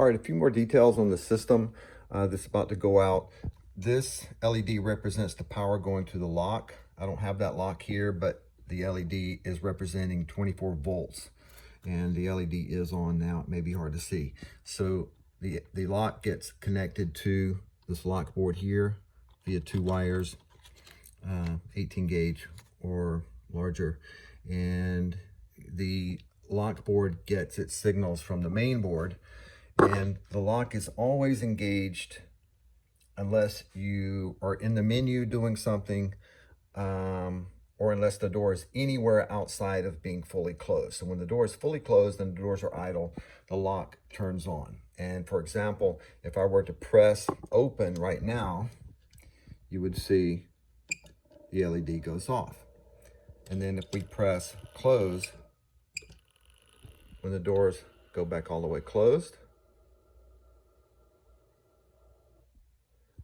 All right, a few more details on the system that's about to go out. This LED represents the power going to the lock. I don't have that lock here, but the LED is representing 24 volts. And the LED is on now. It may be hard to see. So the lock gets connected to this lock board here via 2 wires, 18 gauge or larger. And the lock board gets its signals from the main board. And the lock is always engaged unless you are in the menu doing something, or unless the door is anywhere outside of being fully closed. So when the door is fully closed and the doors are idle, the lock turns on. And for example, if I were to press open right now, you would see the LED goes off. And then if we press close, when the doors go back all the way closed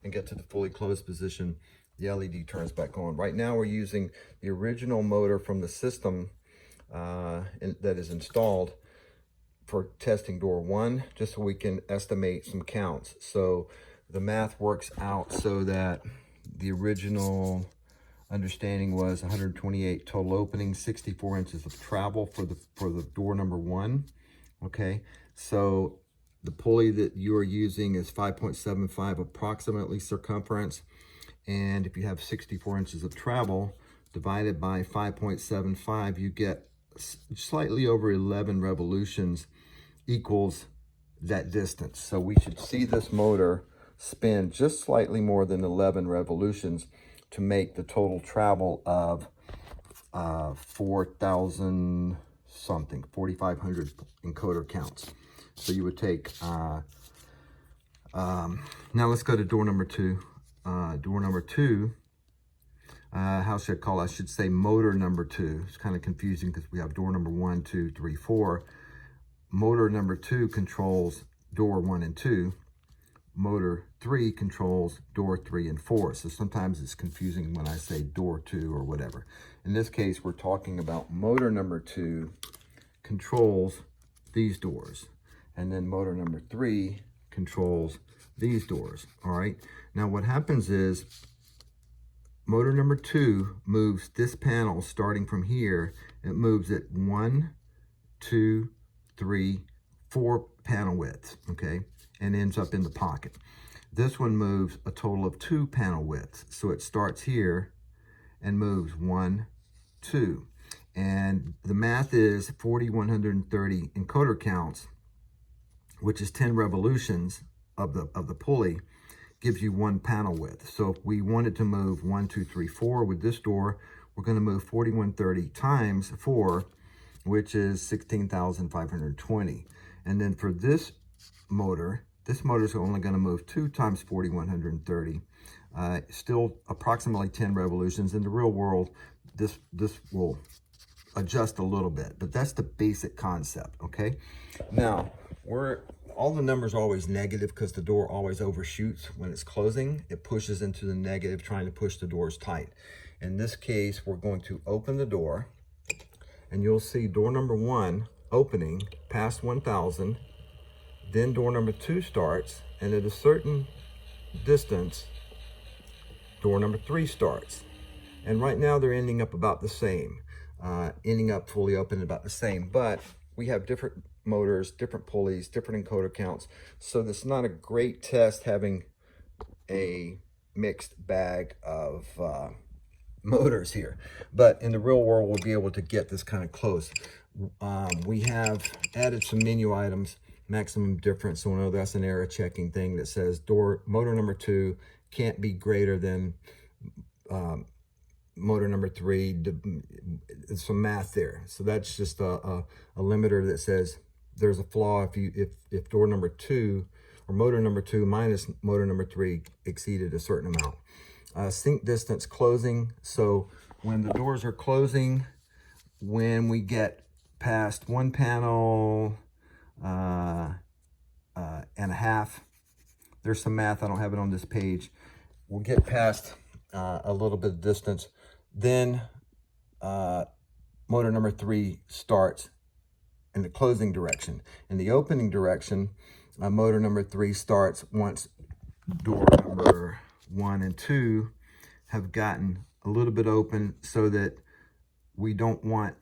and get to the fully closed position, the LED turns back on. Right now we're using the original motor from the system that is installed for testing door 1, just so we can estimate some counts. So the math works out so that the original understanding was 128 total openings, 64 inches of travel for the door number 1. Okay, so the pulley that you are using is 5.75 approximately circumference. And if you have 64 inches of travel divided by 5.75, you get slightly over 11 revolutions equals that distance. So we should see this motor spin just slightly more than 11 revolutions to make the total travel of 4,000 something, 4,500 encoder counts. So you would take, now let's go to door number 2. Door number 2, how should I call it? I should say motor number 2. It's kind of confusing because we have door number 1, 2, 3, 4. Motor number 2 controls door 1 and 2. Motor 3 controls door 3 and 4. So sometimes it's confusing when I say door 2 or whatever. In this case, we're talking about motor number 2 controls these doors. And then motor number 3 controls these doors. All right. Now what happens is motor number 2 moves this panel starting from here. It moves it 1, 2, 3, 4 panel widths, okay, and ends up in the pocket. This one moves a total of 2 panel widths. So it starts here and moves 1, 2. And the math is 4,130 encoder counts, which is 10 revolutions of the pulley, gives you 1 panel width. So if we wanted to move 1, 2, 3, 4 with this door, we're going to move 4,130 times 4, which is 16,520. And then for this motor is only going to move 2 times 4,130, still approximately 10 revolutions. In the real world, this will adjust a little bit, but that's the basic concept. Okay, now all the numbers are always negative because the door always overshoots when it's closing. It pushes into the negative, trying to push the doors tight. In this case, we're going to open the door, and you'll see door number 1 opening past 1,000. Then door number 2 starts, and at a certain distance, door number 3 starts. And right now they're ending up about the same, ending up fully open about the same. But we have different motors, different pulleys, different encoder counts. So this is not a great test having a mixed bag of motors here. But in the real world, we'll be able to get this kind of close. We have added some menu items, maximum difference. So I know that's an error checking thing that says motor number 2 can't be greater than motor number 3. There's some math there. So that's just a limiter that says there's a flaw if door number 2 or motor number 2 minus motor number 3 exceeded a certain amount. Sync distance closing. So when the doors are closing, when we get past 1 panel and a half, there's some math, I don't have it on this page. We'll get past a little bit of distance. Then motor number 3 starts in the closing direction. In the opening direction, motor number 3 starts once door number 1 and 2 have gotten a little bit open, so that we don't want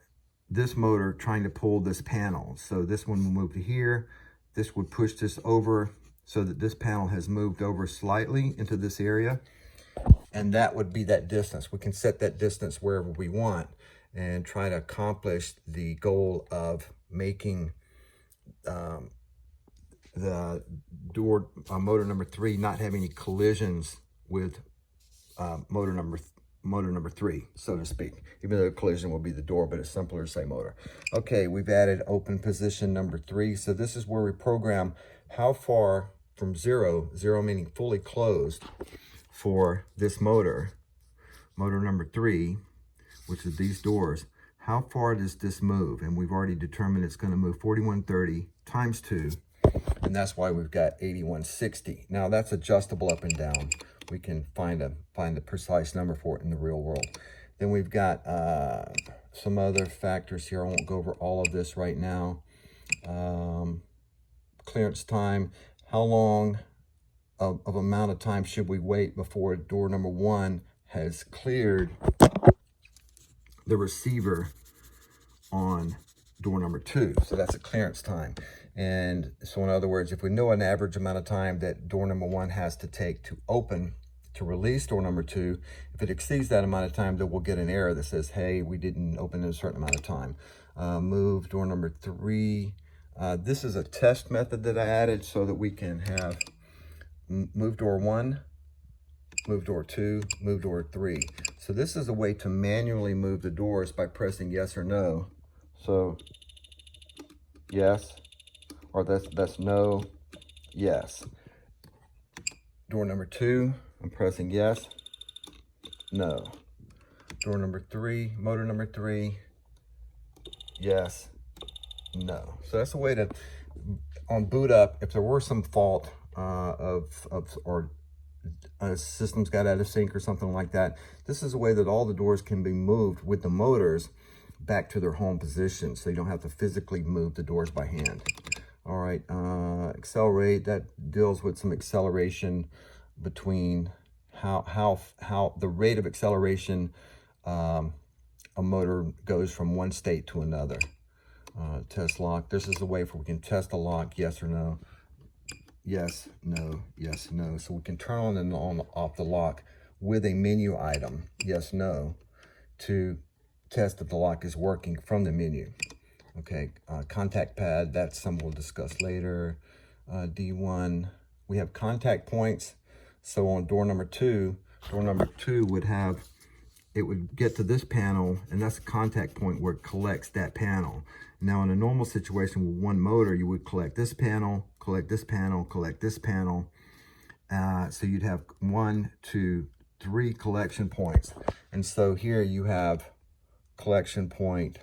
this motor trying to pull this panel. So this one will move to here. This would push this over so that this panel has moved over slightly into this area. And that would be that distance. We can set that distance wherever we want and try to accomplish the goal of making the door motor number 3 not have any collisions with motor number 3, so to speak. Even though the collision will be the door, but it's simpler to say motor. Okay, we've added open position number 3. So this is where we program how far from zero meaning fully closed, for this motor number 3, which is these doors. How far does this move? And we've already determined it's going to move 4130 times 2, and that's why we've got 8160. Now that's adjustable up and down. We can find a precise number for it in the real world. Then we've got some other factors here. I won't go over all of this right now. Clearance time. How long of amount of time should we wait before door number 1 has cleared the receiver on door number 2? So that's a clearance time. And so in other words, if we know an average amount of time that door number 1 has to take to open, to release door number 2, if it exceeds that amount of time, then we'll get an error that says, hey, we didn't open in a certain amount of time. Move door number 3. This is a test method that I added so that we can have move door 1, move door 2, move door 3. So this is a way to manually move the doors by pressing yes or no. So yes, or that's no, yes. Door number 2, I'm pressing yes, no. Door number 3, motor number 3, yes, no. So that's a way to, on boot up, if there were some fault or a system's got out of sync or something like that, this is a way that all the doors can be moved with the motors back to their home position, so you don't have to physically move the doors by hand. All right, accelerate, that deals with some acceleration between how the rate of acceleration a motor goes from one state to another. Test lock, this is a way for we can test the lock, yes or no. Yes, no, yes, no. So we can turn on and off the lock with a menu item, yes, no, to test that the lock is working from the menu. Okay, contact pad, that's something we'll discuss later. D1, we have contact points. So on door number 2 would have, it would get to this panel, and that's a contact point where it collects that panel. Now in a normal situation with one motor, you would collect this panel, collect this panel, collect this panel. So you'd have 1, 2, 3 collection points. And so here you have collection point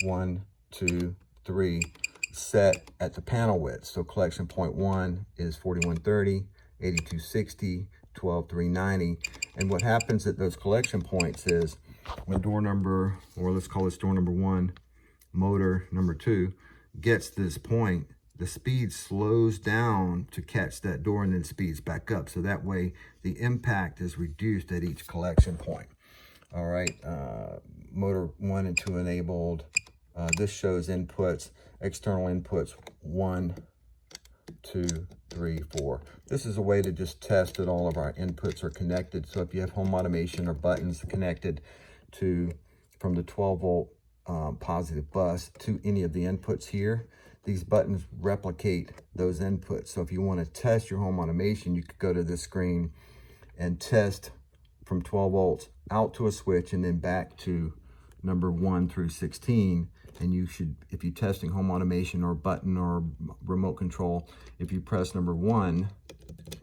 1, 2, 3 set at the panel width. So collection point 1 is 4130, 8260, 12390. And what happens at those collection points is when door number, or let's call this door number 1, motor number 2, gets to this point, the speed slows down to catch that door and then speeds back up. So that way the impact is reduced at each collection point. All right, motor 1 and 2 enabled. This shows inputs, external inputs 1, 2, 3, 4. This is a way to just test that all of our inputs are connected. So if you have home automation or buttons connected to from the 12 volt positive bus to any of the inputs here, these buttons replicate those inputs. So if you want to test your home automation, you could go to this screen and test from 12 volts out to a switch and then back to number 1 through 16. And you should, if you're testing home automation or button or remote control, if you press number 1,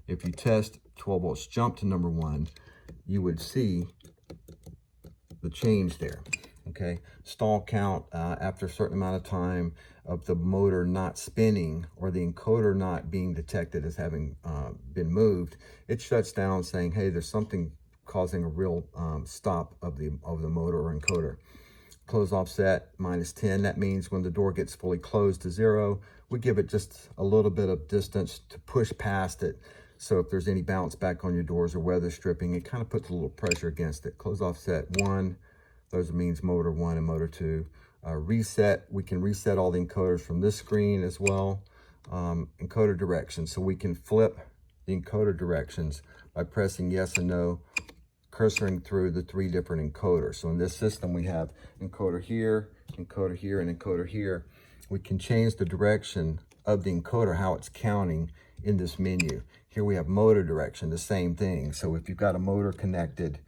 if you test 12 volts jump to number 1, you would see the change there. Okay, stall count after a certain amount of time of the motor not spinning or the encoder not being detected as having been moved, it shuts down saying, hey, there's something causing a real stop of the motor or encoder. close offset -10. That means when the door gets fully closed to 0, we give it just a little bit of distance to push past it. So if there's any bounce back on your doors or weather stripping, it kind of puts a little pressure against it. Close offset 1, those means motor 1 and motor 2. Reset, we can reset all the encoders from this screen as well. Encoder direction, so we can flip the encoder directions by pressing yes and no, cursoring through the 3 different encoders. So in this system, we have encoder here, and encoder here. We can change the direction of the encoder, how it's counting in this menu. Here we have motor direction, the same thing. So if you've got a motor connected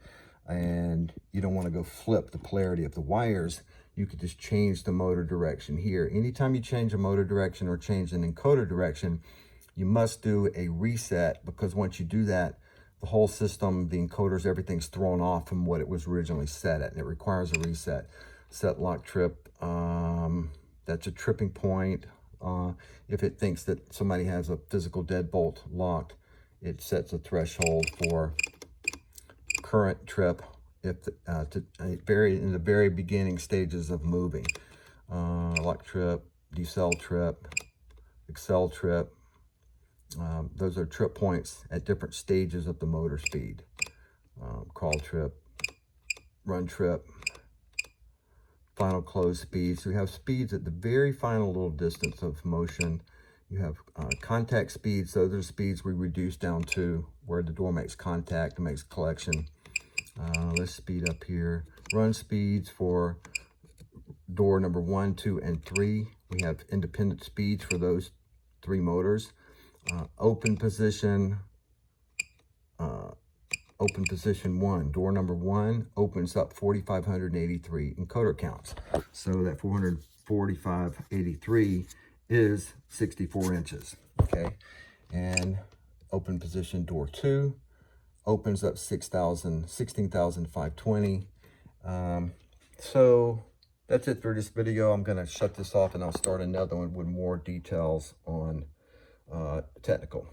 and you don't want to go flip the polarity of the wires, you could just change the motor direction here. Anytime you change a motor direction or change an encoder direction, you must do a reset, because once you do that, the whole system, the encoders, everything's thrown off from what it was originally set at, and it requires a reset. Set lock trip, that's a tripping point. If it thinks that somebody has a physical deadbolt locked, it sets a threshold for current trip if in the very beginning stages of moving. Lock trip, decel trip, accel trip. Those are trip points at different stages of the motor speed. Crawl trip, run trip, final close speed. So you have speeds at the very final little distance of motion. You have contact speeds. So those are speeds we reduce down to where the door makes contact and makes collection. Let's speed up here. Run speeds for door number 1, 2, and 3. We have independent speeds for those 3 motors. Open position 1, door number 1 opens up 4,583 encoder counts. So that 445.83 is 64 inches, okay? And open position door 2 opens up 16,520. So that's it for this video. I'm gonna shut this off and I'll start another one with more details on technical.